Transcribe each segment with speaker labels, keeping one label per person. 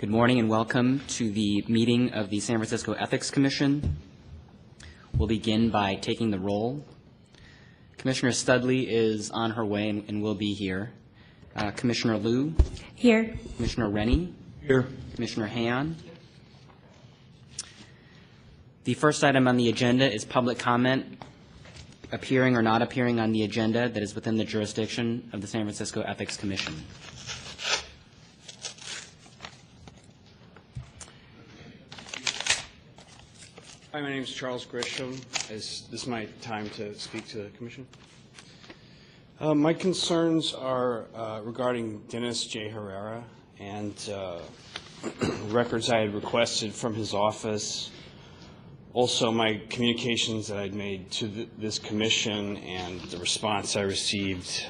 Speaker 1: Good morning and welcome to the meeting of the San Francisco Ethics Commission. We'll begin by taking the roll. Commissioner Studley is on her way and will be here. Commissioner Liu?
Speaker 2: Here.
Speaker 1: Commissioner Rennie?
Speaker 3: Here.
Speaker 1: Commissioner Han? The first item on the agenda is public comment appearing or not appearing on the agenda that is within the jurisdiction of the San Francisco Ethics Commission.
Speaker 3: Hi, my name is Charles Grisham. Is this my time to speak to the Commission? My concerns are regarding Dennis J. Herrera and records I had requested from his office. Also, my communications that I'd made to this Commission and the response I received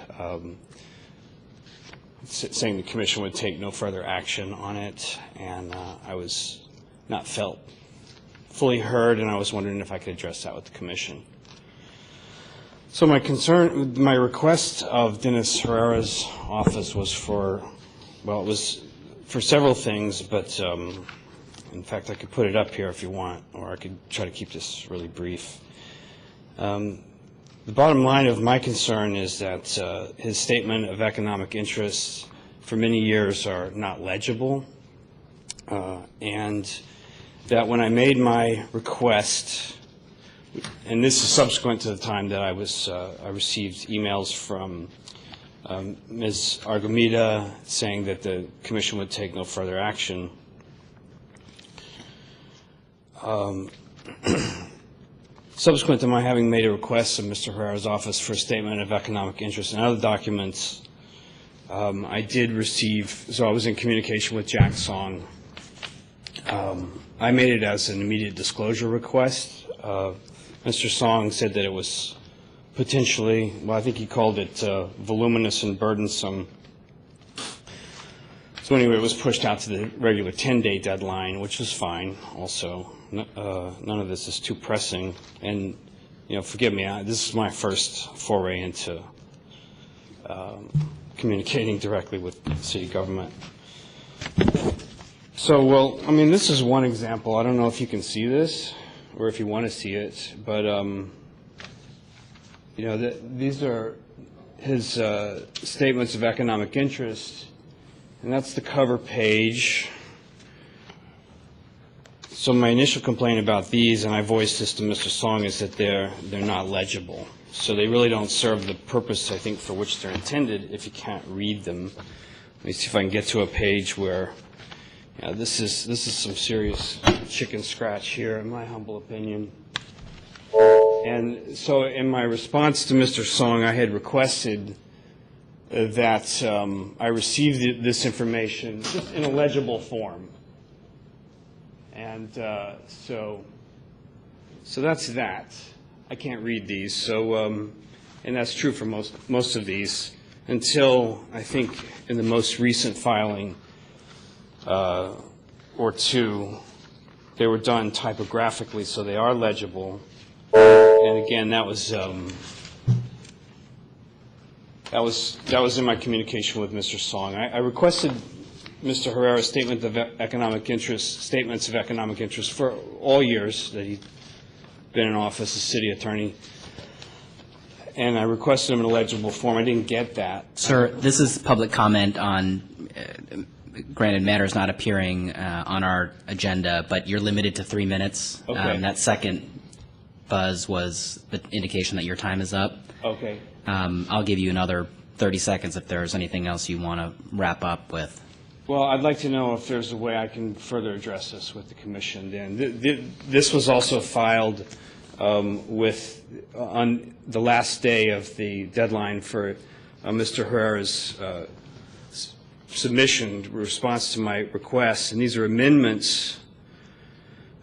Speaker 3: saying the Commission would take no further action on it, and I was not felt fully heard, and I was wondering if I could address that with the Commission. So my request of Dennis Herrera's office was for, well, it was for several things, but in fact, I could put it up here if you want, or I could try to keep this really brief. The bottom line of my concern is that his statement of economic interests for many years are not legible, and that when I made my request, and this is subsequent to the time that I received emails from Ms. Argumida saying that the Commission would take no further action. Subsequent to my having made a request of Mr. Herrera's office for a statement of economic interest and other documents, I did receive, so I was in communication with Jack Song. I made it as an immediate disclosure request. Mr. Song said that it was potentially, well, I think he called it voluminous and burdensome. So anyway, it was pushed out to the regular 10-day deadline, which is fine also. None of this is too pressing. And, you know, forgive me, this is my first foray into communicating directly with the city government. So, well, I mean, this is one example. I don't know if you can see this or if you want to see it, but, you know, these are his statements of economic interest, and that's the cover page. So my initial complaint about these, and I voiced this to Mr. Song, is that they're not legible. So they really don't serve the purpose, I think, for which they're intended if you can't read them. Let me see if I can get to a page where, yeah, this is some serious chicken scratch here, in my humble opinion. And so in my response to Mr. Song, I had requested that I receive this information just in a legible form. And so that's that. I can't read these. So, and that's true for most of these until I think in the most recent filing or two, they were done typographically, so they are legible. And again, that was in my communication with Mr. Song. I requested Mr. Herrera's statements of economic interest for all years that he's been in office as city attorney, and I requested him in a legible form. I didn't get that.
Speaker 1: Sir, this is public comment on, granted, matters not appearing on our agenda, but you're limited to 3 minutes.
Speaker 3: Okay.
Speaker 1: That second buzz was the indication that your time is up.
Speaker 3: Okay.
Speaker 1: I'll give you another 30 seconds if there's anything else you want to wrap up with.
Speaker 3: Well, I'd like to know if there's a way I can further address this with the Commission then. This was also filed on the last day of the deadline for Mr. Herrera's submission response to my request, and these are amendments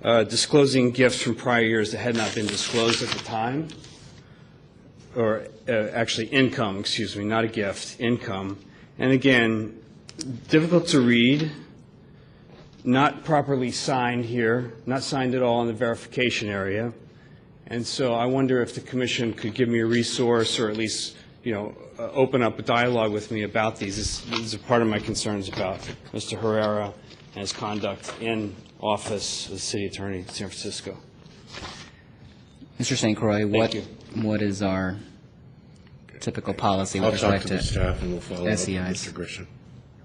Speaker 3: disclosing gifts from prior years that had not been disclosed at the time, or actually income, excuse me, not a gift, income. And again, difficult to read, not properly signed here, not signed at all in the verification area. And so I wonder if the Commission could give me a resource or at least, you know, open up a dialogue with me about these. These are part of my concerns about Mr. Herrera and his conduct in office as city attorney in San Francisco.
Speaker 1: Mr. St. Croix,
Speaker 3: you.
Speaker 1: what is our typical policy with
Speaker 2: I'll talk
Speaker 1: respect
Speaker 2: to the staff and we'll follow up with
Speaker 1: SEIs?
Speaker 2: Mr. Grisham.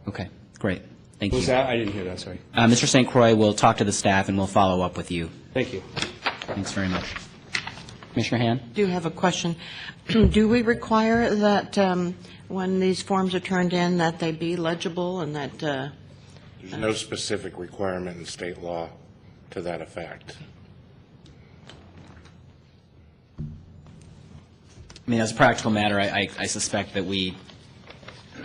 Speaker 1: Okay, great. Thank
Speaker 3: Who's
Speaker 1: you.
Speaker 3: that? I didn't hear that, sorry.
Speaker 1: Mr. St. Croix will talk to the staff and we'll follow up with you.
Speaker 3: Thank you.
Speaker 1: Thanks very much. Commissioner Han?
Speaker 4: I do have a question. Do we require that when these forms are turned in, that they be legible and that,
Speaker 2: There's no specific requirement in state law to that effect.
Speaker 1: I mean, as a practical matter, I suspect that we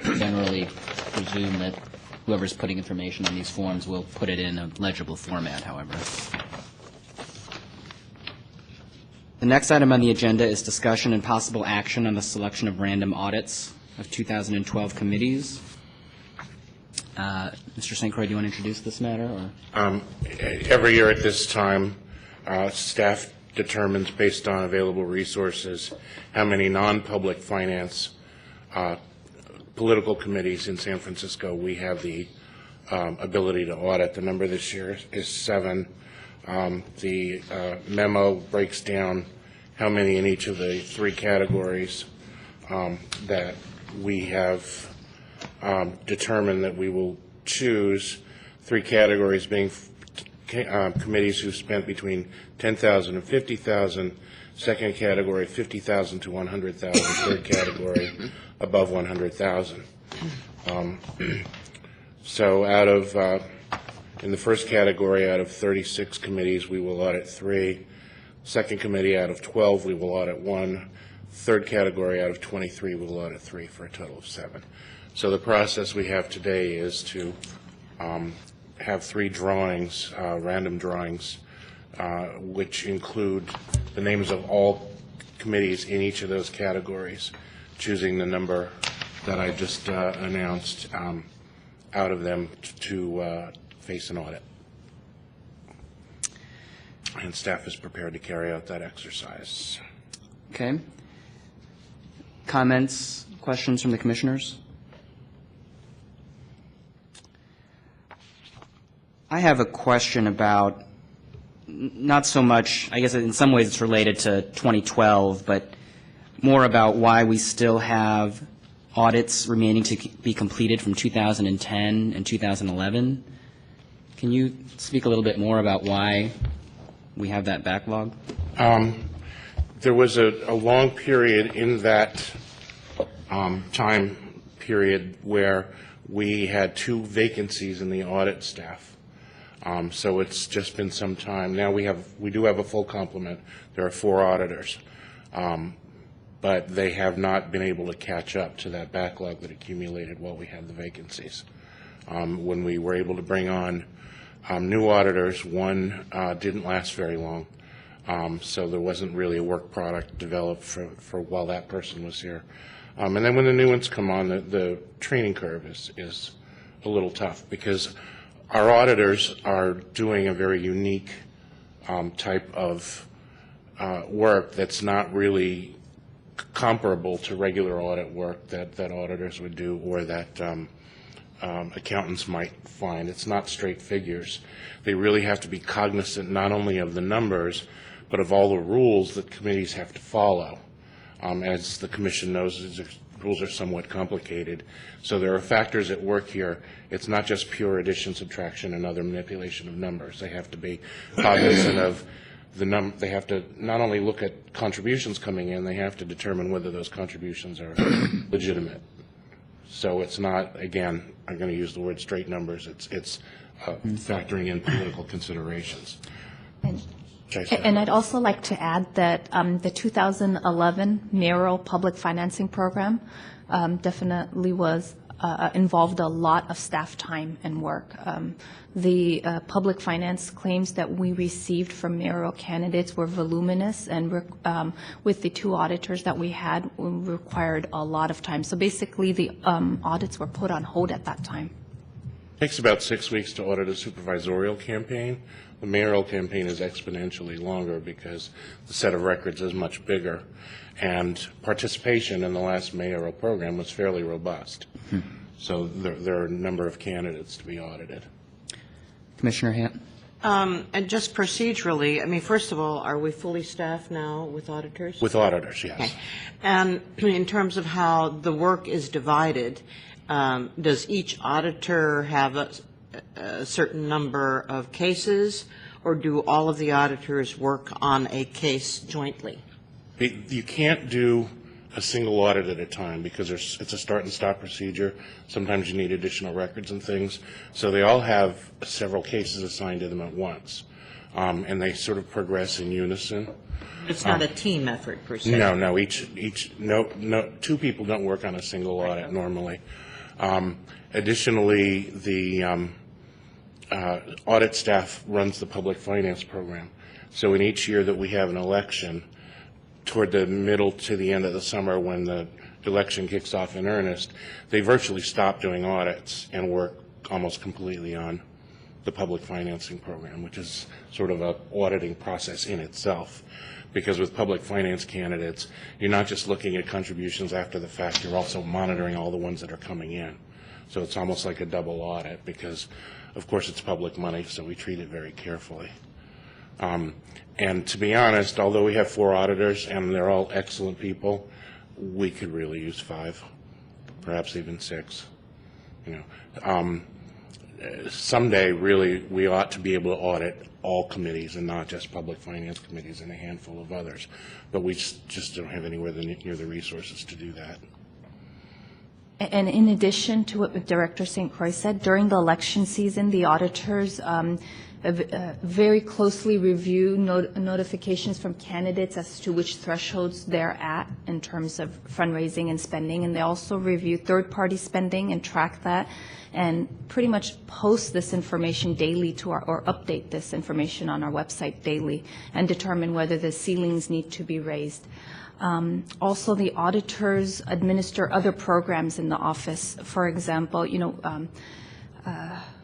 Speaker 1: generally presume that whoever's putting information on these forms will put it in a legible format, however. The next item on the agenda is discussion and possible action on the selection of random audits of 2012 committees. Mr. St. Croix, do you want to introduce this matter? Or?
Speaker 2: Every year at this time, staff determines, based on available resources, how many non-public finance political committees in San Francisco we have the ability to audit. The number this year is 7. The memo breaks down how many in each of the 3 categories that we have determined that we will choose. 3 categories being committees who spent between $10,000 and $50,000. Second category, $50,000 to $100,000. Third category, above $100,000. So out of in the first category, out of 36 committees, we will audit 3. Second committee, out of 12, we will audit 1. Third category, out of 23, we will audit 3 for a total of 7. So the process we have today is to have 3 drawings, random drawings, which include the names of all committees in each of those categories, choosing the number that I just announced out of them to face an audit. And staff is prepared to carry out that exercise.
Speaker 1: Okay. Comments, questions from the commissioners? I have a question about, not so much, I guess in some ways it's related to 2012, but more about why we still have audits remaining to be completed from 2010 and 2011. Can you speak a little bit more about why we have that backlog?
Speaker 2: There was a long period in that time period where we had 2 vacancies in the audit staff. So it's just been some time. Now we do have a full complement. There are 4 auditors, but they have not been able to catch up to that backlog that accumulated while we had the vacancies. When we were able to bring on new auditors, one didn't last very long, so there wasn't really a work product developed for while that person was here. And then when the new ones come on, the training curve is a little tough because our auditors are doing a very unique type of work that's not really comparable to regular audit work that auditors would do or that accountants might find. It's not straight figures. They really have to be cognizant not only of the numbers, but of all the rules that committees have to follow. As the Commission knows, the rules are somewhat complicated. So there are factors at work here. It's not just pure addition, subtraction, and other manipulation of numbers. They have to be cognizant of the they have to not only look at contributions coming in, they have to determine whether those contributions are legitimate. So it's not, again, I'm going to use the word straight numbers. It's factoring in political considerations.
Speaker 5: And I'd also like to add that the 2011 mayoral public financing program definitely involved a lot of staff time and work. The public finance claims that we received from mayoral candidates were voluminous, and with the 2 auditors that we had, we required a lot of time. So basically, the audits were put on hold at that time.
Speaker 2: It takes about 6 weeks to audit a supervisorial campaign. The mayoral campaign is exponentially longer because the set of records is much bigger, and participation in the last mayoral program was fairly robust. So there are a number of candidates to be audited.
Speaker 1: Commissioner Hamp?
Speaker 4: And just procedurally, I mean, first of all, are we fully staffed now with auditors?
Speaker 2: With auditors, yes.
Speaker 4: Okay. And in terms of how the work is divided, does each auditor have a certain number of cases, or do all of the auditors work on a case jointly?
Speaker 2: You can't do a single audit at a time because it's a start and stop procedure. Sometimes you need additional records and things. So they all have several cases assigned to them at once, and they sort of progress in unison.
Speaker 4: It's not a team effort per se.
Speaker 2: No, no. Two people don't work on a single audit normally. Additionally, the audit staff runs the public finance program. So in each year that we have an election, toward the middle to the end of the summer when the election kicks off in earnest, they virtually stop doing audits and work almost completely on the public financing program, which is sort of a auditing process in itself. Because with public finance candidates, you're not just looking at contributions after the fact, you're also monitoring all the ones that are coming in. So it's almost like a double audit because, of course, it's public money, so we treat it very carefully. And to be honest, although we have 4 auditors and they're all excellent people, we could really use 5, perhaps even 6. You know, someday, really, we ought to be able to audit all committees and not just public finance committees and a handful of others. But we just don't have anywhere near the resources to do that.
Speaker 5: And in addition to what Director St. Croix said, during the election season, the auditors very closely review notifications from candidates as to which thresholds they're at in terms of fundraising and spending, and they also review third-party spending and track that, and pretty much post this information daily to or update this information on our website daily, and determine whether the ceilings need to be raised. Also, the auditors administer other programs in the office. For example,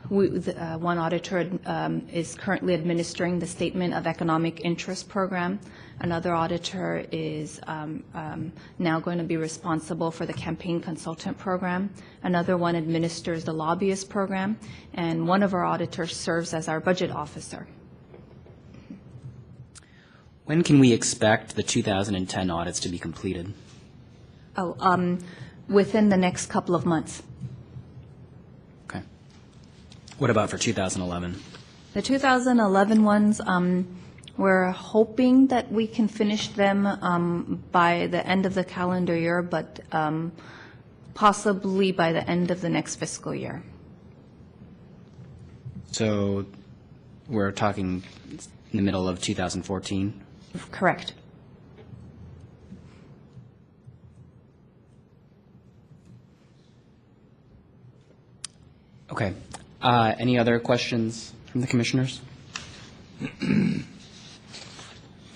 Speaker 5: one auditor is currently administering the Statement of Economic Interest program. Another auditor is now going to be responsible for the Campaign Consultant program. Another one administers the Lobbyist program. And one of our auditors serves as our budget officer.
Speaker 1: When can we expect the 2010 audits to be completed?
Speaker 5: Within the next couple of months.
Speaker 1: Okay. What about for 2011?
Speaker 5: The 2011 ones, we're hoping that we can finish them by the end of the calendar year, but possibly by the end of the next fiscal year.
Speaker 1: So we're talking in the middle of 2014?
Speaker 5: Correct.
Speaker 1: Okay. Any other questions from the commissioners?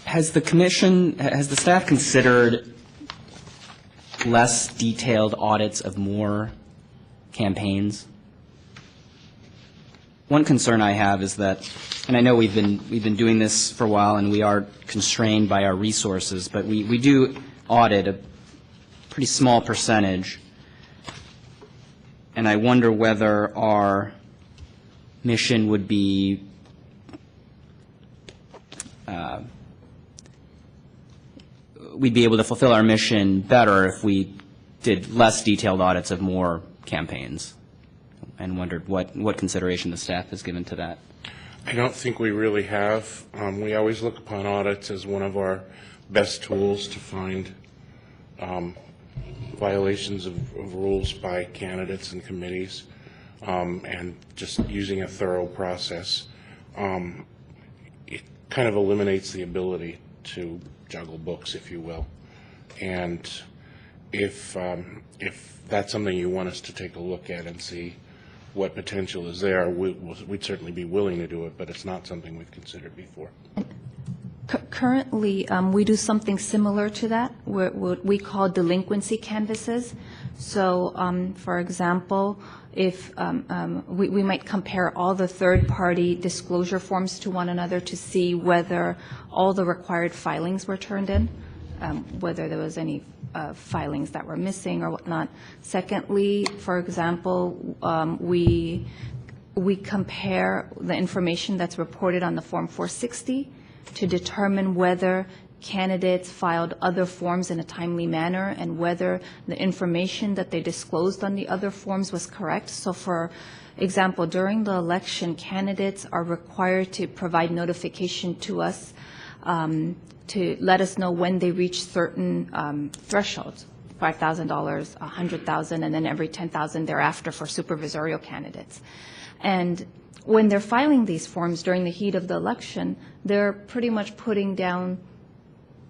Speaker 1: Has the staff considered less detailed audits of more campaigns? One concern I have is that, and I know we've been doing this for a while and we are constrained by our resources, but we do audit a pretty small percentage, and I wonder whether our mission would be we'd be able to fulfill our mission better if we did less detailed audits of more campaigns, and wondered what consideration the staff has given to that.
Speaker 2: I don't think we really have. We always look upon audits as one of our best tools to find violations of rules by candidates and committees, and just using a thorough process. It kind of eliminates the ability to juggle books, if you will. And if that's something you want us to take a look at and see what potential is there, we'd certainly be willing to do it, but it's not something we've considered before.
Speaker 5: Currently, we do something similar to that, what we call delinquency canvases. So, for example, if we might compare all the third-party disclosure forms to one another to see whether all the required filings were turned in, whether there was any filings that were missing or whatnot. Secondly, for example, we we compare the information that's reported on the Form 460 to determine whether candidates filed other forms in a timely manner and whether the information that they disclosed on the other forms was correct. So for example, during the election, candidates are required to provide notification to us to let us know when they reach certain thresholds, $5,000, $100,000, and then every $10,000 thereafter for supervisorial candidates. And when they're filing these forms during the heat of the election, they're pretty much putting down,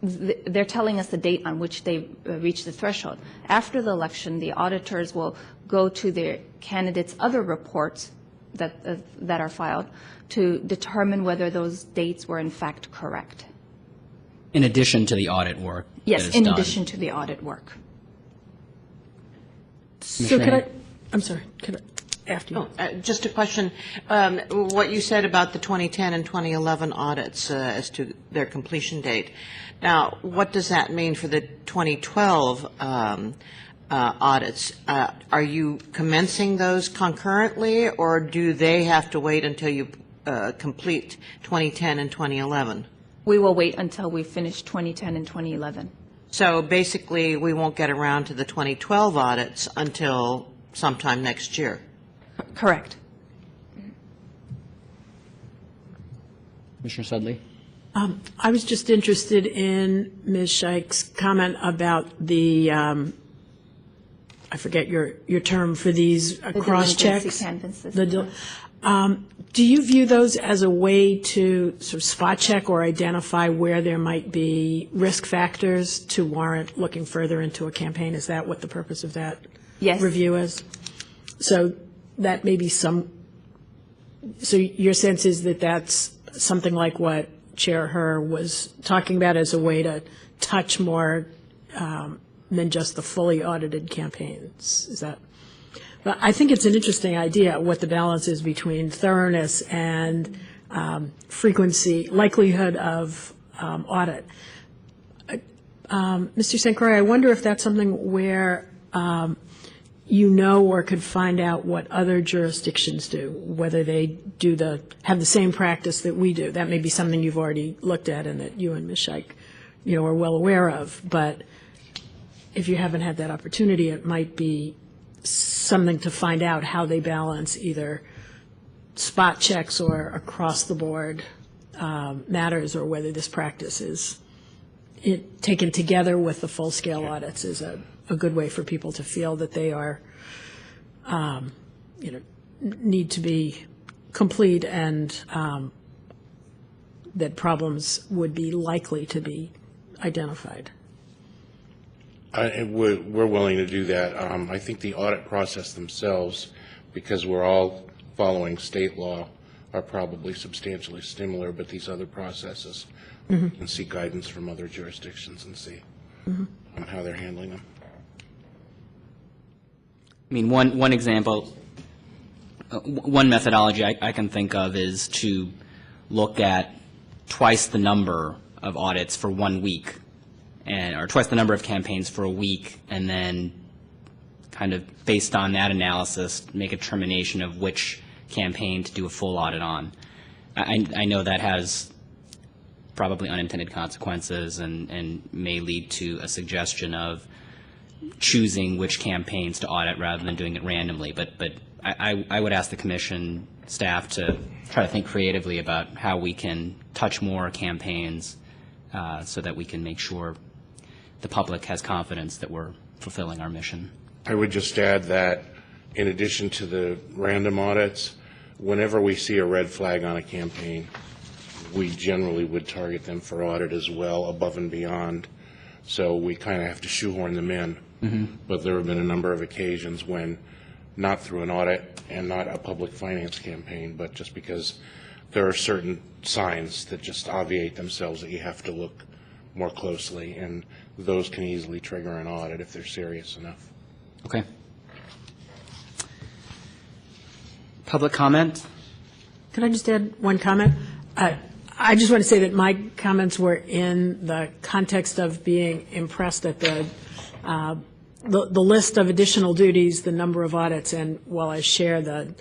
Speaker 5: they're telling us the date on which they reach the threshold. After the election, the auditors will go to their candidates' other reports that are filed to determine whether those dates were in fact correct.
Speaker 1: In addition to the audit work?
Speaker 5: Yes,
Speaker 1: that is
Speaker 5: in
Speaker 1: done.
Speaker 5: addition to the audit work.
Speaker 6: So could I, I'm sorry, could I, after you.
Speaker 4: Just a question, what you said about the 2010 and 2011 audits as to their completion date. Now, what does that mean for the 2012 audits? Are you commencing those concurrently, or do they have to wait until you complete 2010 and 2011?
Speaker 5: We will wait until we finish 2010 and 2011.
Speaker 4: So basically, we won't get around to the 2012 audits until sometime next year.
Speaker 5: Correct.
Speaker 1: Commissioner Studley?
Speaker 6: I was just interested in Ms. Scheich's comment about the, I forget your term for these cross-checks.
Speaker 5: Canvases.
Speaker 6: Do you view those as a way to sort of spot check or identify where there might be risk factors to warrant looking further into a campaign? Is that what the purpose of that
Speaker 5: Yes.
Speaker 6: review is? So that may be so your sense is that that's something like what Chair Herr was talking about as a way to touch more than just the fully audited campaigns. Is that? But I think it's an interesting idea what the balance is between thoroughness and frequency, likelihood of audit. Mr. St. Croix, I wonder if that's something where you know or could find out what other jurisdictions do, whether they have the same practice that we do. That may be something you've already looked at and that you and Ms. Scheich, are well aware of. But if you haven't had that opportunity, it might be something to find out how they balance either spot checks or across-the-board matters, or whether this practice is taken together with the full-scale audits is a good way for people to feel that they are, need to be complete and that would be likely to be identified.
Speaker 2: We're willing to do that. I think the audit process themselves, because we're all following state law, are probably substantially similar, but these other processes can seek guidance from other jurisdictions and see on how they're handling them.
Speaker 1: I mean, one example, one methodology I can think of is to look at twice the number of audits for 1 week, or twice the number of campaigns for a week, and then kind of based on that analysis, make a determination of which campaign to do a full audit on. I know that has probably unintended consequences and may lead to a suggestion of choosing which campaigns to audit rather than doing it randomly. But I would ask the commission staff to try to think creatively about how we can touch more campaigns so that we can make sure the public has confidence that we're fulfilling our mission.
Speaker 2: I would just add that in addition to the random audits, whenever we see a red flag on a campaign, we generally would target them for audit as well, above and beyond. So we kind of have to shoehorn them in. But there have been a number of occasions when, not through an audit and not a public finance campaign, but just because there are certain signs that just obviate themselves that you have to look more closely, and those can easily trigger an audit if they're serious enough.
Speaker 1: Okay. Public comment?
Speaker 6: Can I just add one comment? I just want to say that my comments were in the context of being impressed at the list of additional duties, the number of audits, and while I share the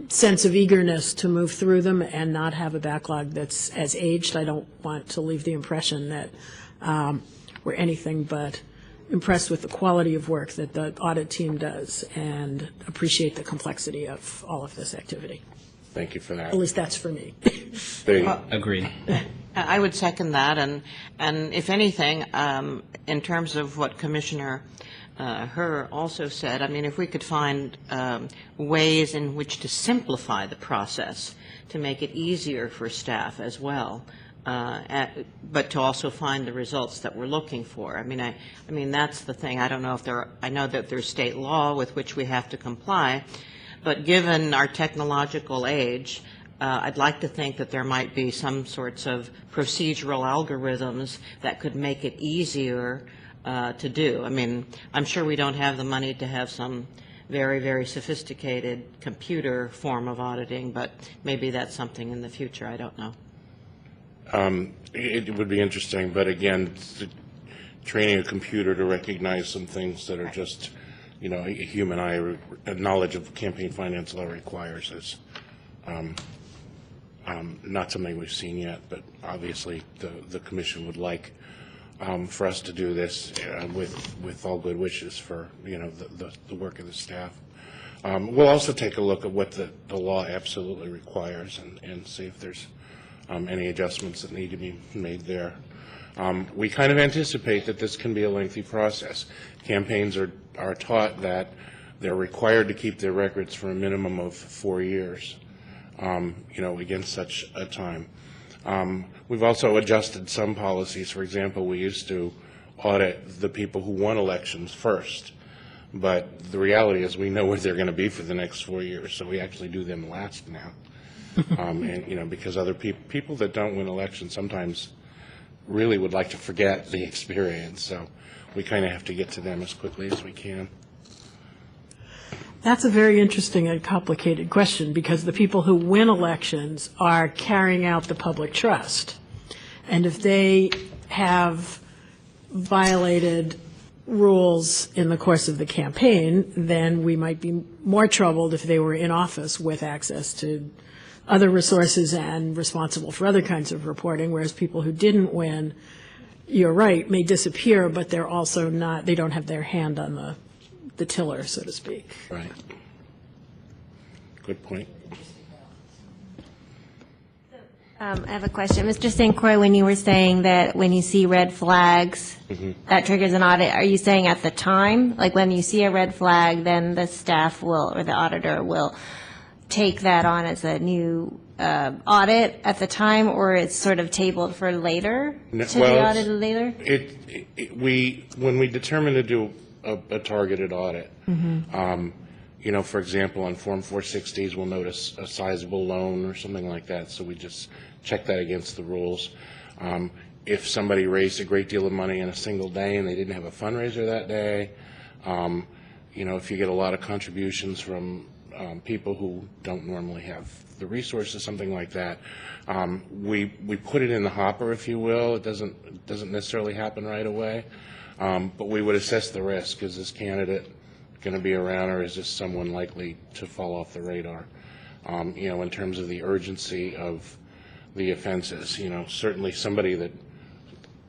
Speaker 6: sense of eagerness to move through them and not have a backlog that's as aged. I don't want to leave the impression that we're anything but impressed with the quality of work that the audit team does and appreciate the complexity of all of this activity.
Speaker 2: Thank you for that.
Speaker 6: At least that's for me.
Speaker 2: There you-
Speaker 1: Agreed.
Speaker 4: I would second that, and if anything, in terms of what Commissioner Herr also said, I mean, if we could find ways in which to simplify the process, to make it easier for staff as well, but to also find the results that we're looking for. I mean, that's the thing. I don't know if I know that there's state law with which we have to comply, but given our technological age, I'd like to think that there might be some sorts of procedural algorithms that could make it easier to do. I mean, I'm sure we don't have the money to have some very, very sophisticated computer form of auditing, but maybe that's something in the future. I don't know.
Speaker 2: It would be interesting, but again, training a computer to recognize some things that are just, you know, a human eye, knowledge of campaign finance law requires is not something we've seen yet, but obviously the commission would like for us to do this with all good wishes for, you know, the work of the staff. We'll also take a look at what the law absolutely requires and see if there's any adjustments that need to be made there. We kind of anticipate that this can be a lengthy process. Campaigns are taught that they're required to keep their records for a minimum of 4 years, you know, against such a time. We've also adjusted some policies. For example, we used to audit the people who won elections first, but the reality is we know where they're going to be for the next 4 years, so we actually do them last now. And, you know, because other people that don't win elections sometimes really would like to forget the experience, so we kind of have to get to them as quickly as we can.
Speaker 6: That's a very interesting and complicated question, because the people who win elections are carrying out the public trust. And if they have violated rules in the course of the campaign, then we might be more troubled if they were in office with access to other resources and responsible for other kinds of reporting, whereas people who didn't win, you're right, may disappear, but they're also not, they don't have their hand on the tiller, so to speak.
Speaker 2: Right. Good point.
Speaker 7: I have a question. Mr. St. Croix, when you were saying that when you see red flags, that triggers an audit, are you saying at the time? Like when you see a red flag, then the staff will, or the auditor will take that on as a new audit at the time, or it's sort of tabled for later, to be audited later?
Speaker 2: When we determine to do a targeted audit, you know, for example, on Form 460s, we'll notice a sizable loan or something like that, so we just check that against the rules. If somebody raised a great deal of money in a single day and they didn't have a fundraiser that day, you know, if you get a lot of contributions from people who don't normally have the resources, something like that, we put it in the hopper, if you will. It doesn't necessarily happen right away, but we would assess the risk. Is this candidate going to be around, or is this someone likely to fall off the radar? You know, in terms of the urgency of the offenses, you know, certainly somebody that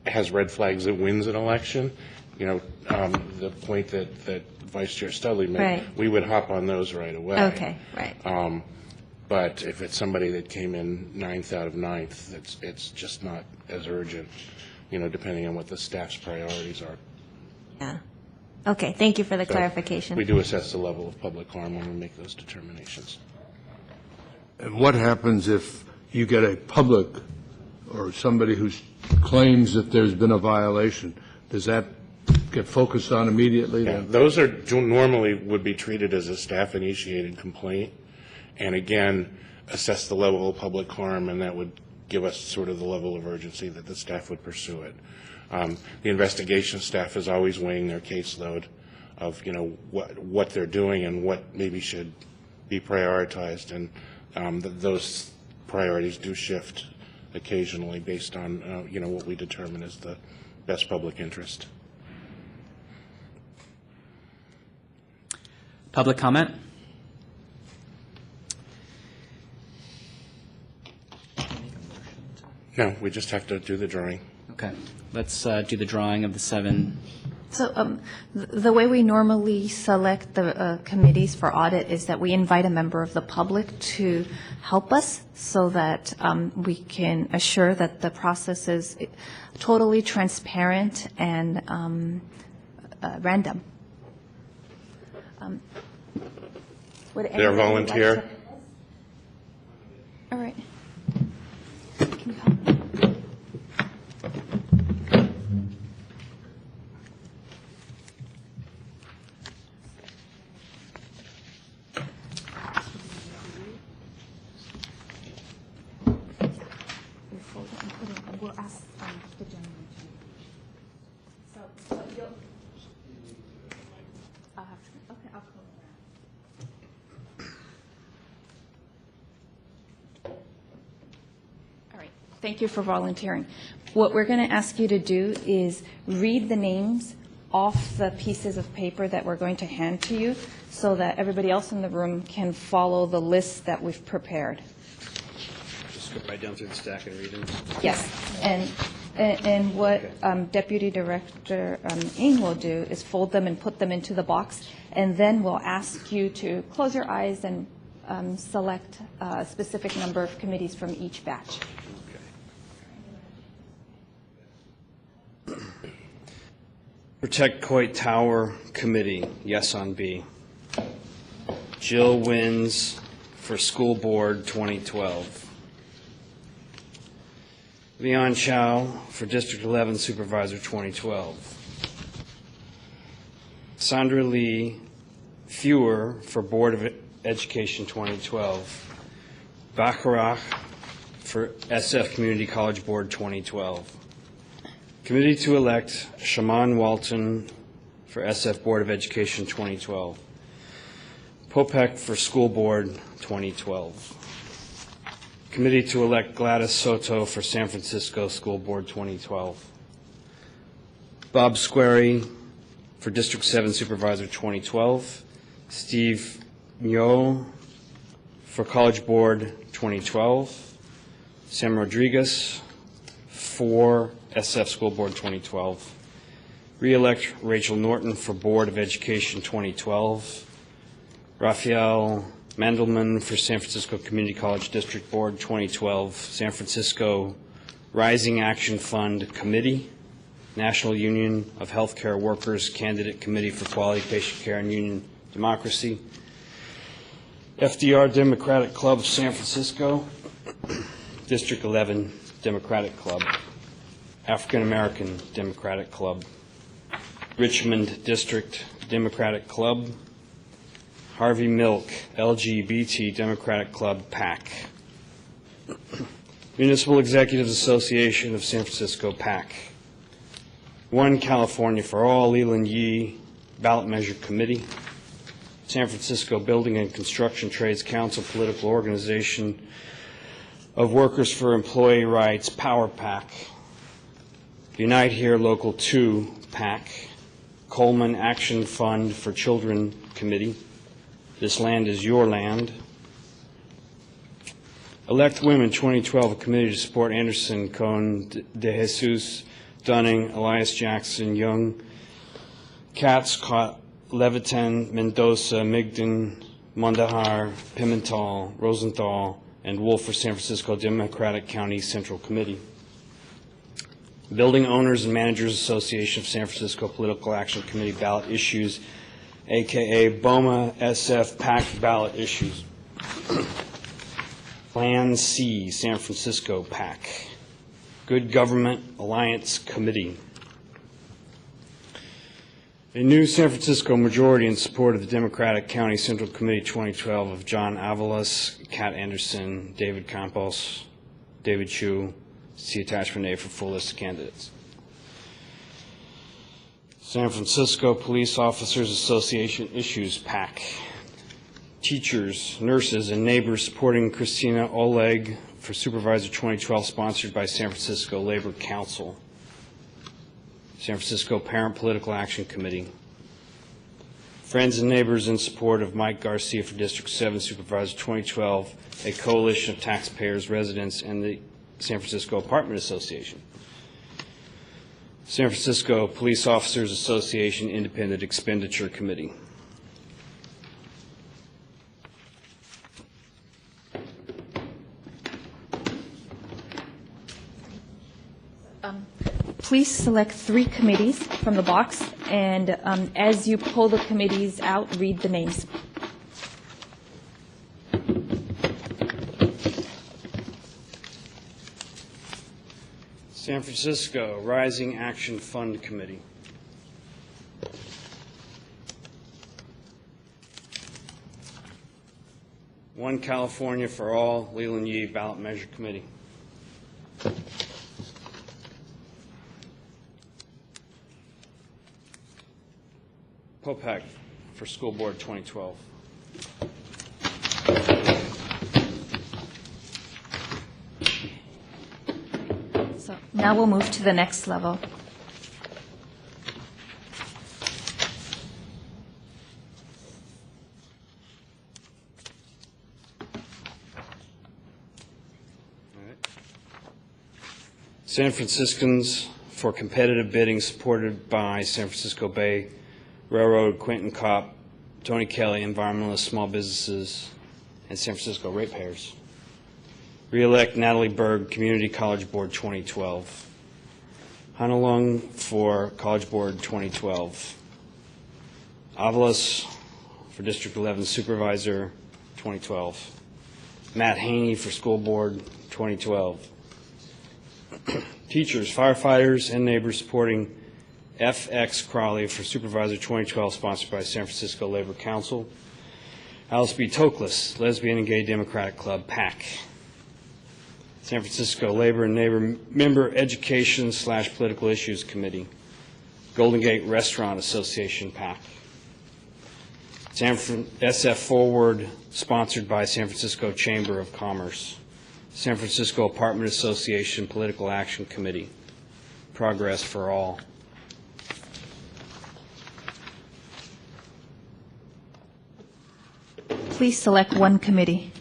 Speaker 2: has red flags that wins an election, you know, the point that Vice Chair Studley made,
Speaker 7: Right.
Speaker 2: we would hop on those right away.
Speaker 7: Okay, right.
Speaker 2: But if it's somebody that came in 9th out of 9th, it's just not as urgent, you know, depending on what the staff's priorities are.
Speaker 7: Yeah. Okay, thank you for the
Speaker 2: So
Speaker 7: clarification.
Speaker 2: We do assess the level of public harm when we make those determinations.
Speaker 8: And what happens if you get a public or somebody who claims that there's been a violation? Does that get focused on immediately?
Speaker 2: Yeah,
Speaker 8: Then?
Speaker 2: those are normally would be treated as a staff-initiated complaint, and again, assess the level of public harm, and that would give us sort of the level of urgency that the staff would pursue it. The investigation staff is always weighing their caseload of, you know, what they're doing and what maybe should be prioritized, and those priorities do shift occasionally based on, you know, what we determine is the best public interest.
Speaker 1: Public comment?
Speaker 2: No, we just have to do the drawing.
Speaker 1: Okay, let's do the drawing of the 7.
Speaker 5: So the way we normally select the committees for audit is that we invite a member of the public to help us so that we can assure that the process is totally transparent and random. Would
Speaker 2: They're
Speaker 5: anyone like
Speaker 2: volunteer.
Speaker 5: to- All right. Can you help me? We'll ask the gentleman to. So you'll. I'll have to. Okay, I'll call around. All right. Thank you for volunteering. What we're going to ask you to do is read the names off the pieces of paper that we're going to hand to you so that everybody else in the room can follow the list that we've prepared.
Speaker 3: Just go right down through the stack and read them.
Speaker 5: Yes, and what Deputy Director Ng will do is fold them and put them into the box, and then we'll ask you to close your eyes and select a specific number of committees from each batch.
Speaker 3: Protect Coit Tower Committee, yes on B. Jill wins for School Board 2012. Leon Chow for District 11 Supervisor 2012. Sandra Lee Fewer for Board of Education 2012. Bacharach for SF Community College Board 2012. Committee to elect Shaman Walton for SF Board of Education 2012. Popek for School Board 2012. Committee to elect Gladys Soto for San Francisco School Board 2012. Bob Squarey for District 7 Supervisor 2012. Steve Myo for College Board 2012. Sam Rodriguez for SF School Board 2012. Re-elect Rachel Norton for Board of Education 2012. Raphael Mandelman for San Francisco Community College District Board 2012. San Francisco Rising Action Fund Committee. National Union of Healthcare Workers Candidate Committee for Quality Patient Care and Union Democracy. FDR Democratic Club of San Francisco. District 11 Democratic Club. African American Democratic Club. Richmond District Democratic Club. Harvey Milk LGBT Democratic Club, PAC. Municipal Executives Association of San Francisco, PAC. One California for All, Leland Yee Ballot Measure Committee. San Francisco Building and Construction Trades Council Political Organization of Workers for Employee Rights, Power PAC. Unite Here Local 2, PAC. Coleman Action Fund for Children Committee. This Land is Your Land. Elect Women 2012, a committee to support Anderson, Cohn, De Jesus, Dunning, Elias Jackson, Young, Katz, Levitan, Mendoza, Migden, Mondahar, Pimental, Rosenthal, and Wolf for San Francisco Democratic County Central Committee. Building Owners and Managers Association of San Francisco Political Action Committee Ballot Issues, a.k.a. BOMA SF PAC Ballot Issues. Plan C, San Francisco PAC. Good Government Alliance Committee. A new San Francisco majority in support of the Democratic County Central Committee 2012 of John Avalos, Kat Anderson, David Campos, David Chu. See attachment A for full list of candidates. San Francisco Police Officers Association Issues, PAC. Teachers, nurses, and neighbors supporting Christina Oleg for Supervisor 2012, sponsored by San Francisco Labor Council. San Francisco Parent Political Action Committee. Friends and neighbors in support of Mike Garcia for District 7 Supervisor 2012, a coalition of taxpayers, residents, and the San Francisco Apartment Association. San Francisco Police Officers Association Independent Expenditure Committee.
Speaker 5: Please select 3 committees from the box, and as you pull the committees out, read the names.
Speaker 3: San Francisco Rising Action Fund Committee. One California for All, Leland Yee Ballot Measure Committee. POPEC for School Board 2012.
Speaker 5: So now we'll move to the next level.
Speaker 3: San Franciscans for Competitive Bidding, supported by San Francisco Bay Railroad, Quentin Kopp, Tony Kelly, environmentalists, small businesses, and San Francisco ratepayers. Re-elect Natalie Berg, Community College Board 2012. Hanalung for College Board 2012. Avalos for District 11 Supervisor 2012. Matt Haney for School Board 2012. Teachers, firefighters, and neighbors supporting F.X. Crowley for Supervisor 2012, sponsored by San Francisco Labor Council. Alice B. Toklas, Lesbian and Gay Democratic Club, PAC. San Francisco Labor and Neighbor Member Education / Political Issues Committee. Golden Gate Restaurant Association, PAC. SF Forward, sponsored by San Francisco Chamber of Commerce. San Francisco Apartment Association Political Action Committee. Progress for All.
Speaker 5: Please select 1 committee.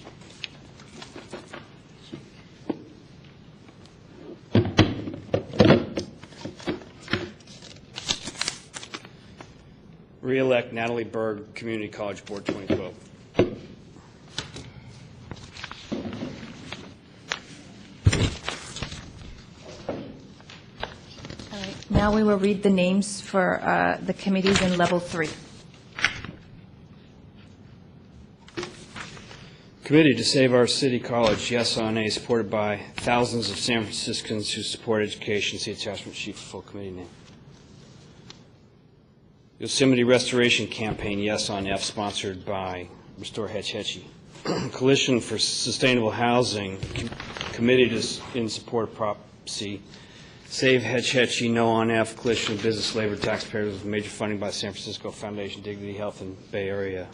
Speaker 3: Re-elect Natalie Berg, Community College Board 2012.
Speaker 5: All right. Now we will read the names for the committees in level 3.
Speaker 3: Committee to Save Our City College, Yes on A, supported by thousands of San Franciscans who support education. See attachment sheet for full committee name. Yosemite Restoration Campaign, Yes on F, sponsored by Restore Hetch Hetchy. Coalition for Sustainable Housing, Committee in support of Prop C. Save Hetch Hetchy, No on F, Coalition of Business, Labor, Taxpayers, with major funding by San Francisco Foundation, Dignity Health, and Bay Area.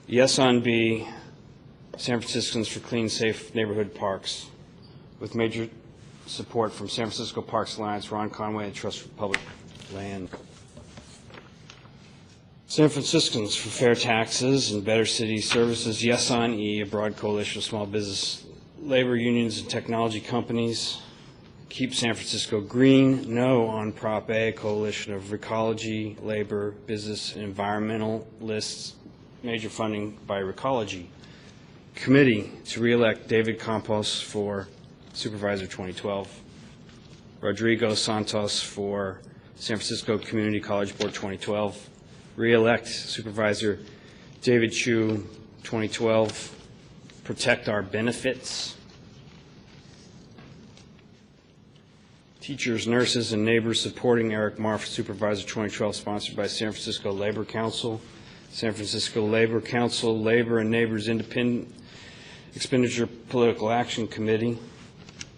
Speaker 3: Yes on B, San Franciscans for Clean, Safe Neighborhood Parks, with major support from San Francisco Parks Alliance, Ron Conway, and Trust for Public Land. San Franciscans for Fair Taxes and Better City Services, Yes on E, a broad coalition of small business, labor unions, and technology companies. Keep San Francisco Green, No on Prop A, a coalition of ecology, labor, business, and environmentalists, major funding by Recology. Committee to re-elect David Campos for Supervisor 2012. Rodrigo Santos for San Francisco Community College Board 2012. Re-elect Supervisor David Chu 2012. Protect Our Benefits. Teachers, nurses, and neighbors supporting Eric Marr for Supervisor 2012, sponsored by San Francisco Labor Council. San Francisco Labor Council, Labor and Neighbors Independent Expenditure Political Action Committee,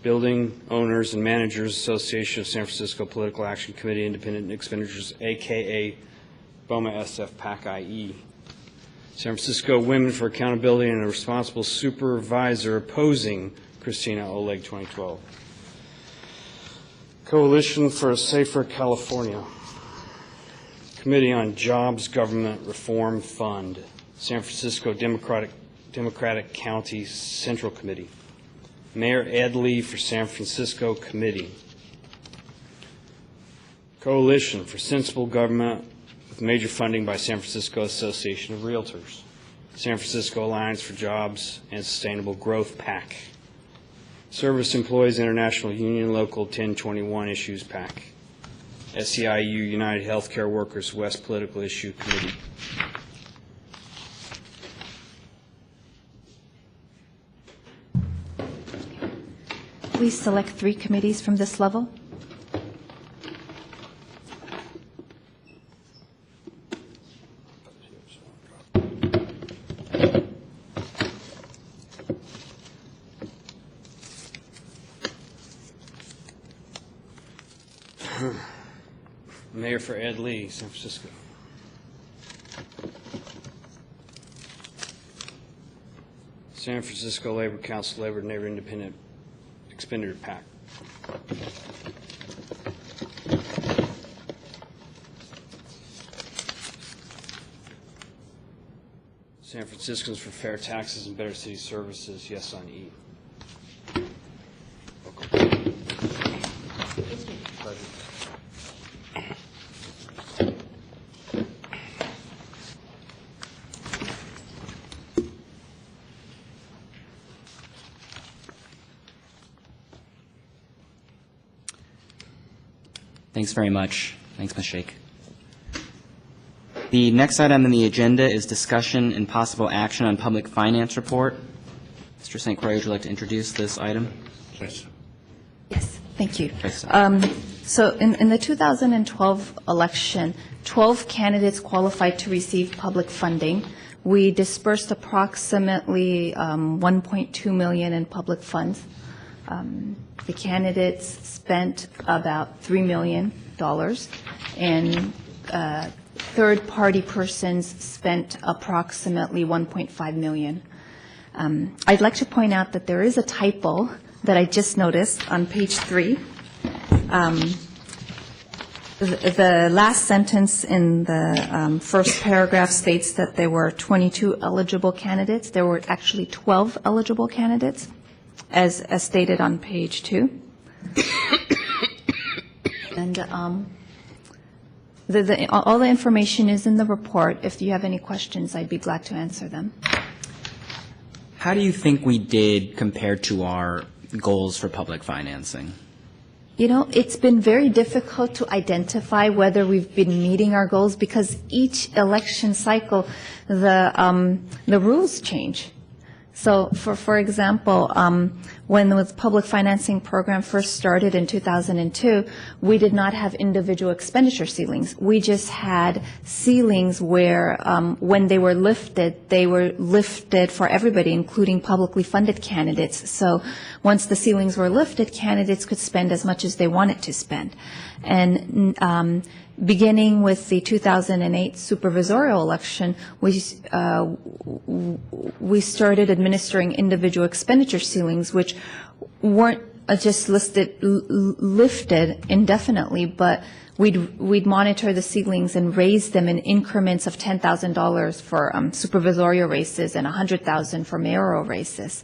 Speaker 3: Building Owners and Managers Association of San Francisco Political Action Committee, Independent Expenditures, a.k.a. BOMA SF PAC IE. San Francisco Women for Accountability and a Responsible Supervisor opposing Christina Oleg 2012. Coalition for a Safer California. Committee on Jobs Government Reform Fund, San Francisco Democratic County Central Committee. Mayor Ed Lee for San Francisco Committee. Coalition for Sensible Government with major funding by San Francisco Association of Realtors. San Francisco Alliance for Jobs and Sustainable Growth PAC. Service Employees International Union Local 1021 Issues PAC. SEIU United Healthcare Workers West Political Issue Committee.
Speaker 5: Please select 3 committees from this level.
Speaker 3: Mayor for Ed Lee, San Francisco. San Francisco Labor Council, Labor and Neighbor Independent Expenditure PAC. San Franciscans for Fair Taxes and Better City Services, yes on E.
Speaker 1: Thanks very much. Thanks, Ms. Shake. The next item on the agenda is discussion and possible action on public finance report. Mr. St. Croix, would you like to introduce this item?
Speaker 2: Yes.
Speaker 5: Yes, thank you.
Speaker 1: Please.
Speaker 5: So in the 2012 election, 12 candidates qualified to receive public funding. We dispersed approximately $1.2 million in public funds. The candidates spent about $3 million, and third-party persons spent approximately $1.5 million. I'd like to point out that there is a typo that I just noticed on page 3. The last sentence in the first paragraph states that there were 22 eligible candidates. There were actually 12 eligible candidates, as stated on page 2. And all the information is in the report. If you have any questions, I'd be glad to answer them.
Speaker 1: How do you think we did compared to our goals for public financing?
Speaker 5: You know, it's been very difficult to identify whether we've been meeting our goals because each election cycle, the rules change. So, for example, when the public financing program first started in 2002, we did not have individual expenditure ceilings. We just had ceilings where, when they were lifted for everybody, including publicly funded candidates. So, once the ceilings were lifted, candidates could spend as much as they wanted to spend. And beginning with the 2008 supervisorial election, we started administering individual expenditure ceilings, which weren't just lifted indefinitely, but we'd monitor the ceilings and raise them in increments of $10,000 for supervisorial races and $100,000 for mayoral races.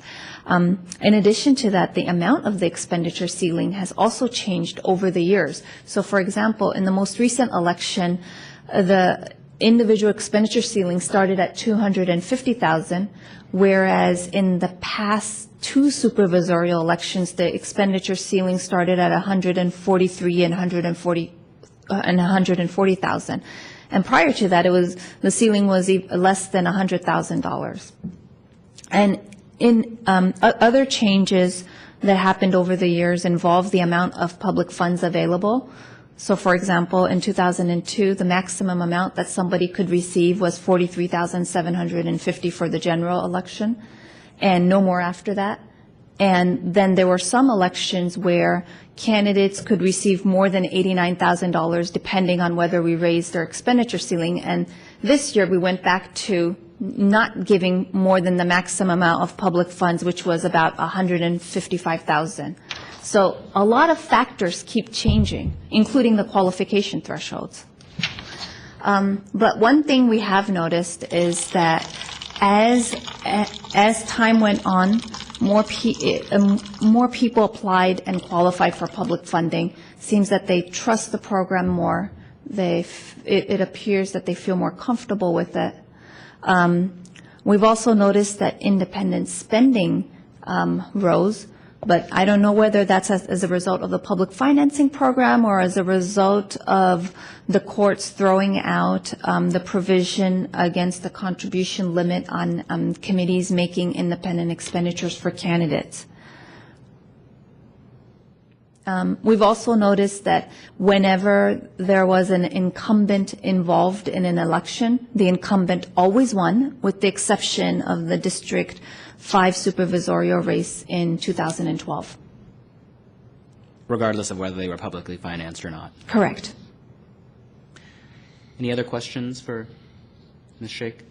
Speaker 5: In addition to that, the amount of the expenditure ceiling has also changed over the years. So, for example, in the most recent election, the individual expenditure ceiling started at $250,000, whereas in the past 2 supervisorial elections, the expenditure ceiling started at $143,000 and $140,000. And prior to that, the ceiling was less than $100,000. And in other changes that happened over the years involve the amount of public funds available. So, for example, in 2002, the maximum amount that somebody could receive was $43,750 for the general election, and no more after that. And then there were some elections where candidates could receive more than $89,000 depending on whether we raised their expenditure ceiling. And this year we went back to not giving more than the maximum amount of public funds, which was about $155,000. So a lot of factors keep changing, including the qualification thresholds. But one thing we have noticed is that as time went on, more people applied and qualified for public funding. Seems that they trust the program more. It appears that they feel more comfortable with it. We've also noticed that independent spending rose, but I don't know whether that's as a result of the public financing program or as a result of the courts throwing out the provision against the contribution limit on committees making independent expenditures for candidates. We've also noticed that whenever there was an incumbent involved in an election, the incumbent always won, with the exception of the District 5 supervisorial race in 2012.
Speaker 1: Regardless of whether they were publicly financed or not.
Speaker 5: Correct.
Speaker 1: Any other questions for Ms. Shake?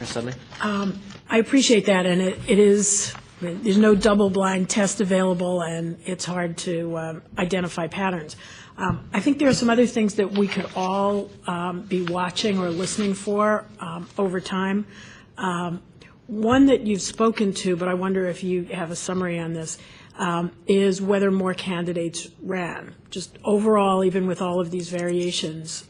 Speaker 1: Ms. Studley?
Speaker 6: I appreciate that, and it is, there's no double-blind test available, and it's hard to identify patterns. I think there are some other things that we could all be watching or listening for over time. One that you've spoken to, but I wonder if you have a summary on this, is whether more candidates ran. Just overall, even with all of these variations,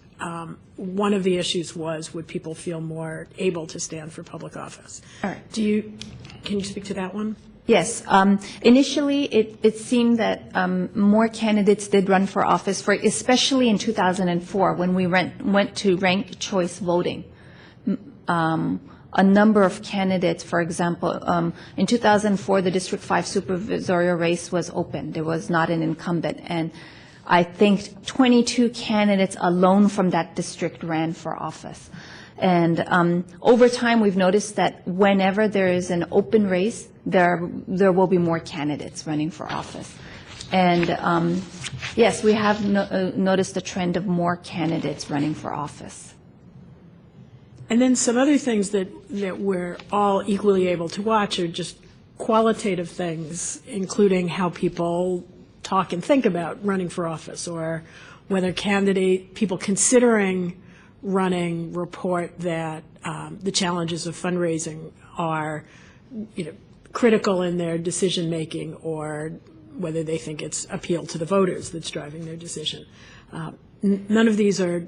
Speaker 6: one of the issues was, would people feel more able to stand for public office?
Speaker 5: All right.
Speaker 6: Can you speak to that one?
Speaker 5: Yes. Initially, it seemed that more candidates did run for office, especially in 2004 when we went to ranked choice voting. A number of candidates, for example, in 2004, the District 5 supervisorial race was open. There was not an incumbent. And I think 22 candidates alone from that district ran for office. And over time, we've noticed that whenever there is an open race, there will be more candidates running for office. And yes, we have noticed a trend of more candidates running for office.
Speaker 6: And then some other things that we're all equally able to watch are just qualitative things, including how people talk and think about running for office, or whether people considering running report that the challenges of fundraising are, critical in their decision making, or whether they think it's appeal to the voters that's driving their decision. None of these are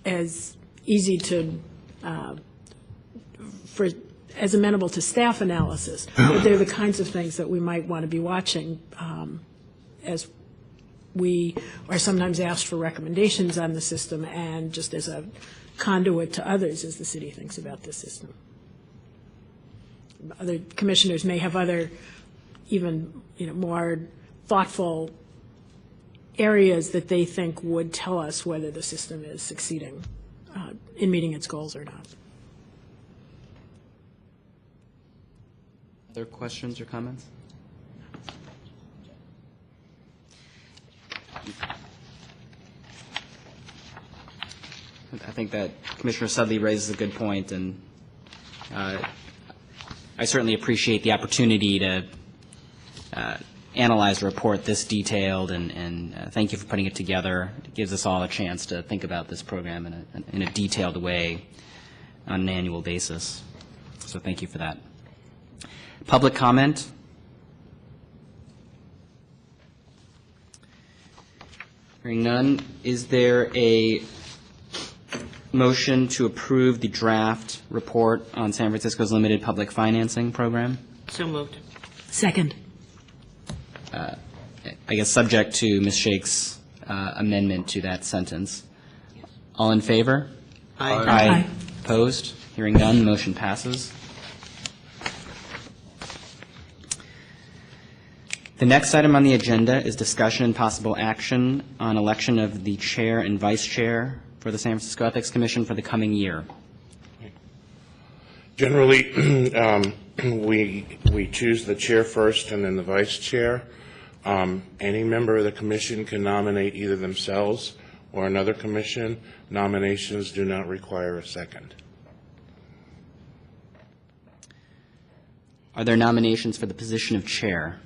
Speaker 6: as easy to as amenable to staff analysis, but they're the kinds of things that we might want to be watching as we are sometimes asked for recommendations on the system, and just as a conduit to others as the city thinks about this system. Other commissioners may have other, even more thoughtful areas that they think would tell us whether the system is succeeding in meeting its goals or not.
Speaker 1: Other questions or comments? I think that Commissioner Studley raises a good point, and I certainly appreciate the opportunity to analyze a report this detailed, and thank you for putting it together. It gives us all a chance to think about this program in a detailed way on an annual basis. So thank you for that. Public comment? Hearing none, is there a motion to approve the draft report on San Francisco's limited public financing program?
Speaker 4: So moved.
Speaker 6: Second.
Speaker 1: I guess subject to Ms. Shake's amendment to that sentence. All in favor?
Speaker 4: Aye.
Speaker 6: Aye.
Speaker 1: Opposed? Hearing none, the motion passes. The next item on the agenda is discussion and possible action on election of the chair and vice chair for the San Francisco Ethics Commission for the coming year.
Speaker 2: Generally, we choose the chair first and then the vice chair. Any member of the commission can nominate either themselves or another commission. Nominations do not require a second.
Speaker 1: Are there nominations for the position of chair?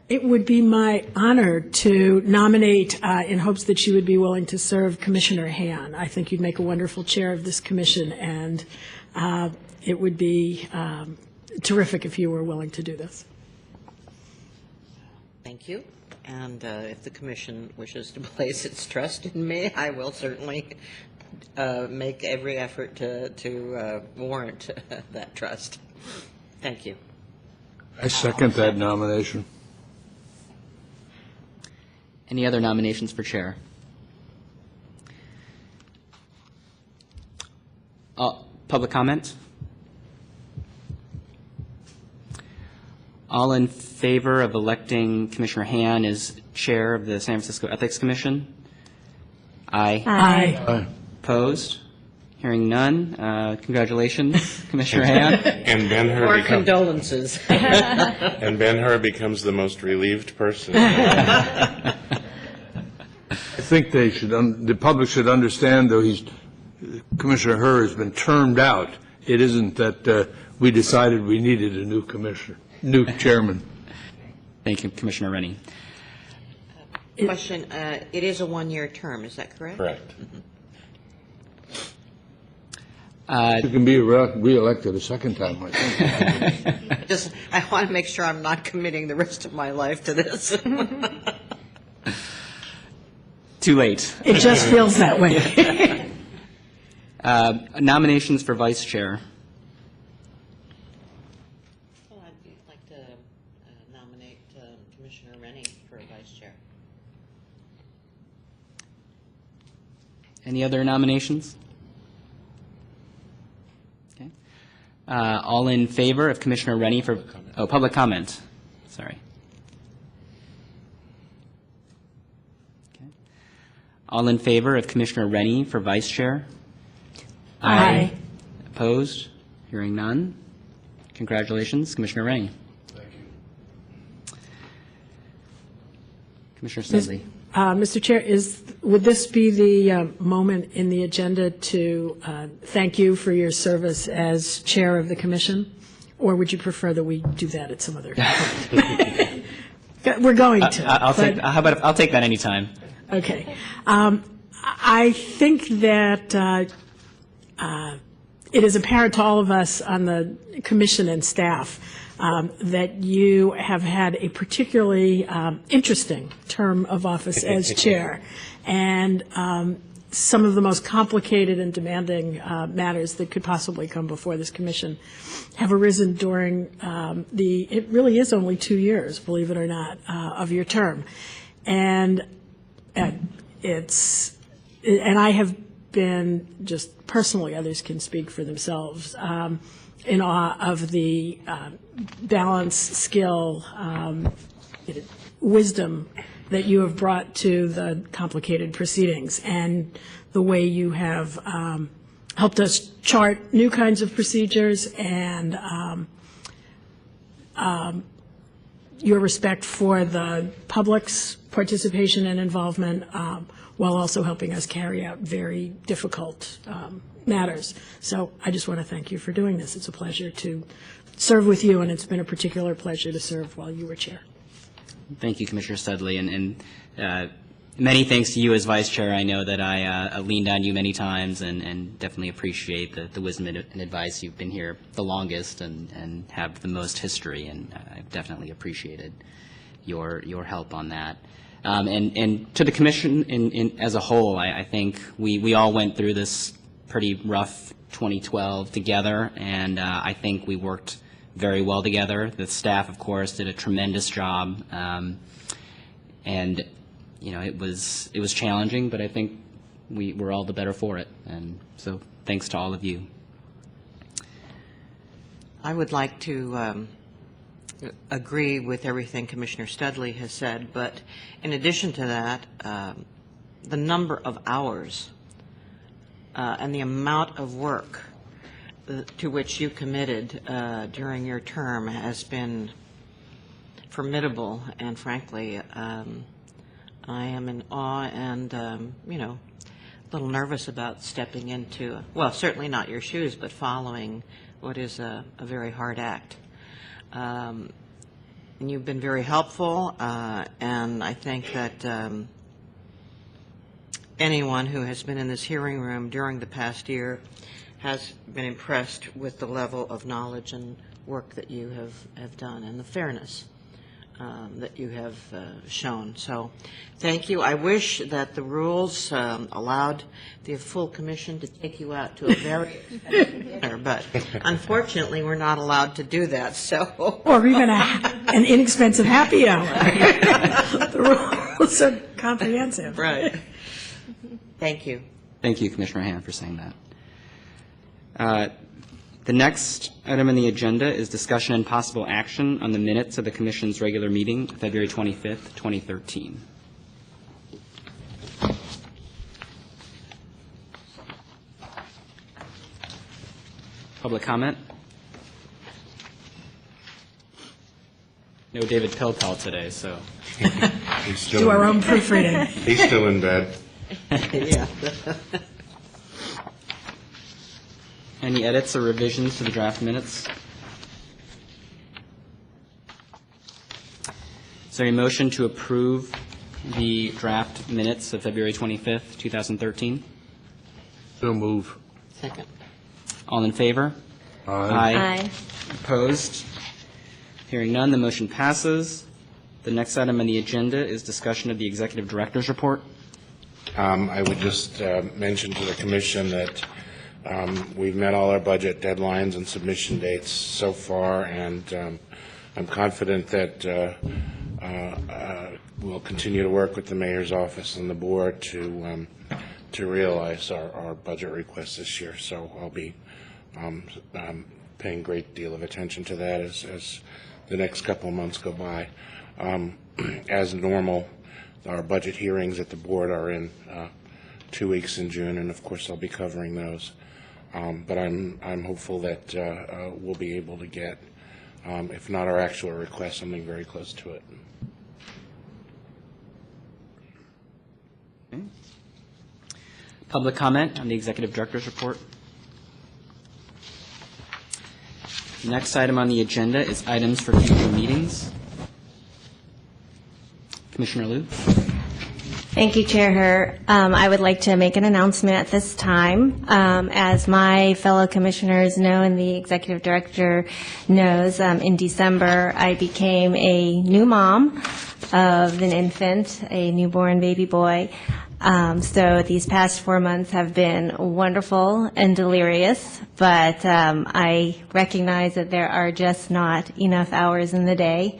Speaker 6: It would be my honor to nominate, in hopes that you would be willing to serve, Commissioner Han. I think you'd make a wonderful chair of this commission, and it would be terrific if you were willing to do this.
Speaker 4: Thank you. And if the commission wishes to place its trust in me, I will certainly make every effort to warrant that trust. Thank you.
Speaker 8: I second that nomination.
Speaker 1: Any other nominations for chair? Public comment? All in favor of electing Commissioner Han as chair of the San Francisco Ethics Commission? Aye.
Speaker 8: Aye.
Speaker 1: Opposed? Hearing none. Congratulations, Commissioner Han.
Speaker 2: And Ben-Hur
Speaker 4: Or
Speaker 2: becomes,
Speaker 4: condolences.
Speaker 2: and Ben-Hur becomes the most relieved person.
Speaker 8: I think they should, the public should understand, though, Commissioner Hur has been termed out. It isn't that we decided we needed a new commissioner, new chairman.
Speaker 1: Thank you, Commissioner Rennie.
Speaker 4: Question, it is a one-year term, is that correct?
Speaker 2: Correct.
Speaker 8: You can be re-elected a second time, I think.
Speaker 4: I want to make sure I'm not committing the rest of my life to this.
Speaker 1: Too late.
Speaker 6: It just feels that way.
Speaker 1: Nominations for vice chair.
Speaker 4: Well, I'd like to nominate Commissioner Rennie for vice chair.
Speaker 1: Any other nominations? Okay. All in favor of Commissioner Rennie for public comment. Sorry. Okay. All in favor of Commissioner Rennie for vice chair?
Speaker 6: Aye.
Speaker 1: Opposed? Hearing none. Congratulations, Commissioner Rennie.
Speaker 8: Thank you.
Speaker 1: Commissioner Studley.
Speaker 6: Mr. Chair, would this be the moment in the agenda to thank you for your service as chair of the commission? Or would you prefer that we do that at some other time? We're going to.
Speaker 1: I'll take that anytime.
Speaker 6: Okay. I think that it is apparent to all of us on the commission and staff that you have had a particularly interesting term of office as chair. And some of the most complicated and demanding matters that could possibly come before this commission have arisen during it really is only 2 years, believe it or not, of your term. And and I have been just personally, others can speak for themselves, in awe of the balance, skill, wisdom that you have brought to the complicated proceedings, and the way you have helped us chart new kinds of procedures, and your respect for the public's participation and involvement, while also helping us carry out very difficult matters. So I just want to thank you for doing this. It's a pleasure to serve with you, and it's been a particular pleasure to serve while you were chair.
Speaker 1: Thank you, Commissioner Studley, and many thanks to you as vice chair. I know that I leaned on you many times, and definitely appreciate the wisdom and advice. You've been here the longest and have the most history, and I've definitely appreciated your help on that. And to the commission as a whole, I think we all went through this pretty rough 2012 together, and I think we worked very well together. The staff, of course, did a tremendous job, and it was challenging, but I think we're all the better for it. And so, thanks to all of you.
Speaker 4: I would like to agree with everything Commissioner Studley has said, but in addition to that, the number of hours and the amount of work to which you committed during your term has been formidable, and frankly, I am in awe and, a little nervous about stepping into, well, certainly not your shoes, but following what is a very hard act. And you've been very helpful, and I think that anyone who has been in this hearing room during the past year has been impressed with the level of knowledge and work that you have done and the fairness that you have shown. So thank you. I wish that the rules allowed the full commission to take you out to a very expensive dinner, but unfortunately, we're not allowed to do that, so.
Speaker 6: Or even an inexpensive happy hour. The rules are comprehensive.
Speaker 4: Right. Thank you.
Speaker 1: Thank you, Commissioner Han, for saying that. The next item on the agenda is discussion and possible action on the minutes of the Commission's regular meeting, February 25th, 2013. Public comment? No David Pilpel today, so.
Speaker 2: He's still
Speaker 6: Do our
Speaker 2: in-
Speaker 6: own proofreading.
Speaker 2: He's still in bed.
Speaker 4: Yeah.
Speaker 1: Any edits or revisions to the draft minutes? Is there a motion to approve the draft minutes of February 25th, 2013?
Speaker 8: So move.
Speaker 4: Second.
Speaker 1: All in favor?
Speaker 7: Aye.
Speaker 1: Opposed? Hearing none, the motion passes. The next item on the agenda is discussion of the Executive Director's report.
Speaker 2: I would just mention to the commission that we've met all our budget deadlines and submission dates so far, and I'm confident that we'll continue to work with the mayor's office and the board to realize our budget requests this year. So I'll be paying a great deal of attention to that as the next couple of months go by. As normal, our budget hearings at the board are in 2 weeks in June, and of course I'll be covering those. But I'm hopeful that we'll be able to get, if not our actual request, something very close to it.
Speaker 1: Okay. Public comment on the Executive Director's report. The next item on the agenda is items for future meetings. Commissioner Liu?
Speaker 7: Thank you, Chair Herr. I would like to make an announcement at this time. As my fellow commissioners know and the executive director knows, in December I became a new mom of an infant, a newborn baby boy. So these past 4 months have been wonderful and delirious, but I recognize that there are just not enough hours in the day.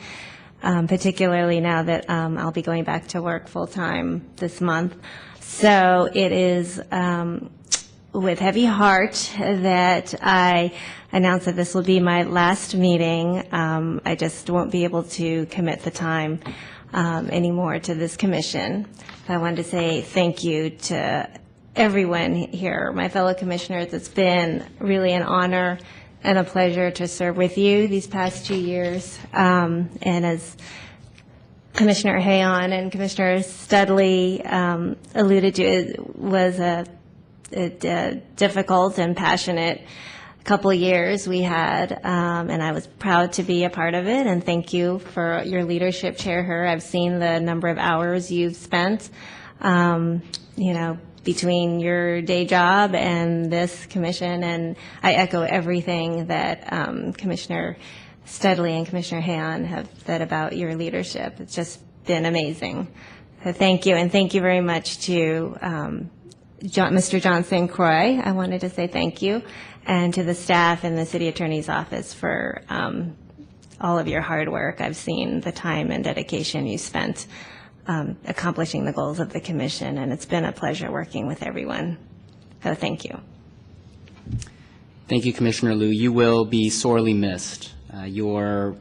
Speaker 7: Particularly now that I'll be going back to work full-time this month. So it is with heavy heart that I announce that this will be my last meeting. I just won't be able to commit the time anymore to this commission. I wanted to say thank you to everyone here, my fellow commissioners. It's been really an honor and a pleasure to serve with you these past 2 years. And as Commissioner Hayon and Commissioner Studley alluded to, it was a difficult and passionate couple of years we had, and I was proud to be a part of it, and thank you for your leadership, Chair Herr. I've seen the number of hours you've spent, between your day job and this commission, and I echo everything that Commissioner Studley and Commissioner Hayon have said about your leadership. It's just been amazing. So thank you, and thank you very much to Mr. Johnson Croy. I wanted to say thank you, and to the staff in the City Attorney's Office for all of your hard work. I've seen the time and dedication you spent accomplishing the goals of the commission, and it's been a pleasure working with everyone. So thank you.
Speaker 1: Thank you, Commissioner Liu. You will be sorely missed. Your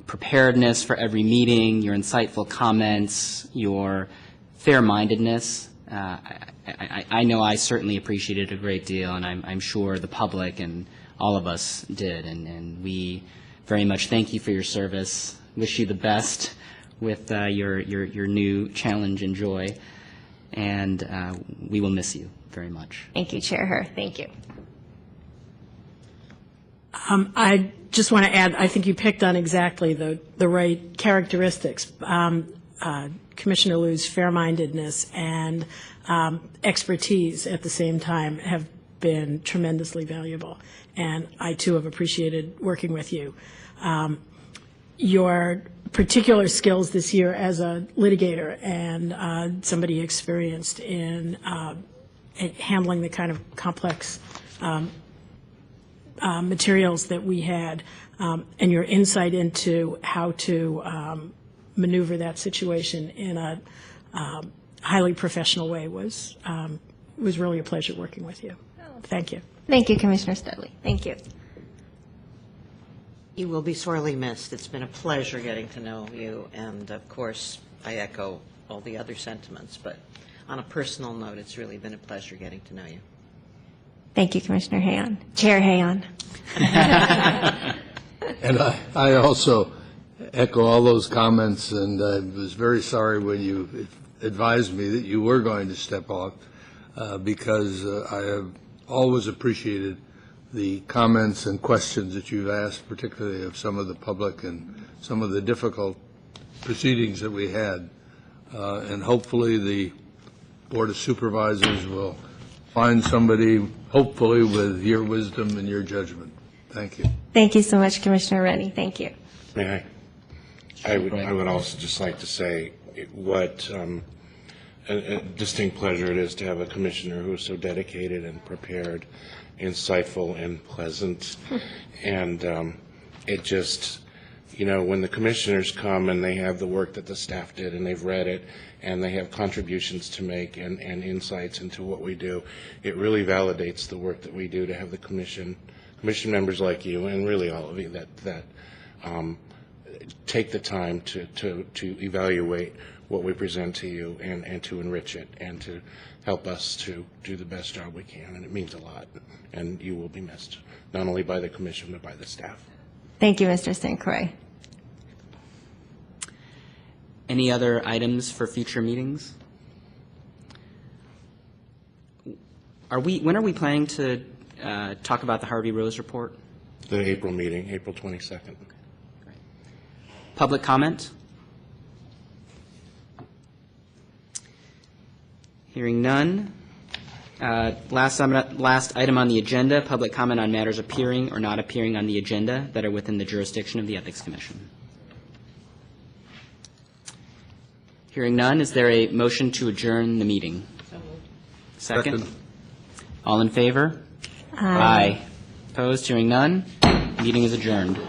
Speaker 1: preparedness for every meeting, your insightful comments, your fair-mindedness, I know I certainly appreciated it a great deal, and I'm sure the public and all of us did, and we very much thank you for your service. Wish you the best with your new challenge and joy, and we will miss you very much.
Speaker 7: Thank you, Chair Herr. Thank you.
Speaker 6: I just want to add, I think you picked on exactly the right characteristics. Commissioner Liu's fair-mindedness and expertise at the same time have been tremendously valuable, and I, too, have appreciated working with you. Your particular skills this year as a litigator and somebody experienced in handling the kind of complex materials that we had, and your insight into how to maneuver that situation in a highly professional way was really a pleasure working with you. Thank you.
Speaker 7: Thank you, Commissioner Studley. Thank you.
Speaker 4: You will be sorely missed. It's been a pleasure getting to know you, and of course, I echo all the other sentiments, but on a personal note, it's really been a pleasure getting to know you.
Speaker 7: Thank you, Commissioner Hayon. Chair Hayon.
Speaker 8: And I also echo all those comments, and I was very sorry when you advised me that you were going to step off, because I have always appreciated the comments and questions that you've asked, particularly of some of the public and some of the difficult proceedings that we had. And hopefully the Board of Supervisors will find somebody, hopefully, with your wisdom and your judgment. Thank you.
Speaker 7: Thank you so much, Commissioner Rennie. Thank you.
Speaker 2: May I? I would also just like to say what a distinct pleasure it is to have a commissioner who is so dedicated and prepared, insightful and pleasant. And it just, when the commissioners come and they have the work that the staff did and they've read it and they have contributions to make and insights into what we do, it really validates the work that we do to have the commission members like you and really all of you that take the time to evaluate what we present to you and to enrich it and to help us to do the best job we can. And it means a lot. And you will be missed, not only by the commission, but by the staff.
Speaker 7: Thank you, Mr. St. Croix.
Speaker 1: Any other items for future meetings? When are we planning to talk about the Harvey Rose report?
Speaker 2: The April meeting, April 22nd.
Speaker 1: Public comment? Hearing none. Last item on the agenda, public comment on matters appearing or not appearing on the agenda that are within the jurisdiction of the Ethics Commission. Hearing none, is there a motion to adjourn the meeting? Second. All in favor? Aye. Opposed? Hearing none, meeting is adjourned.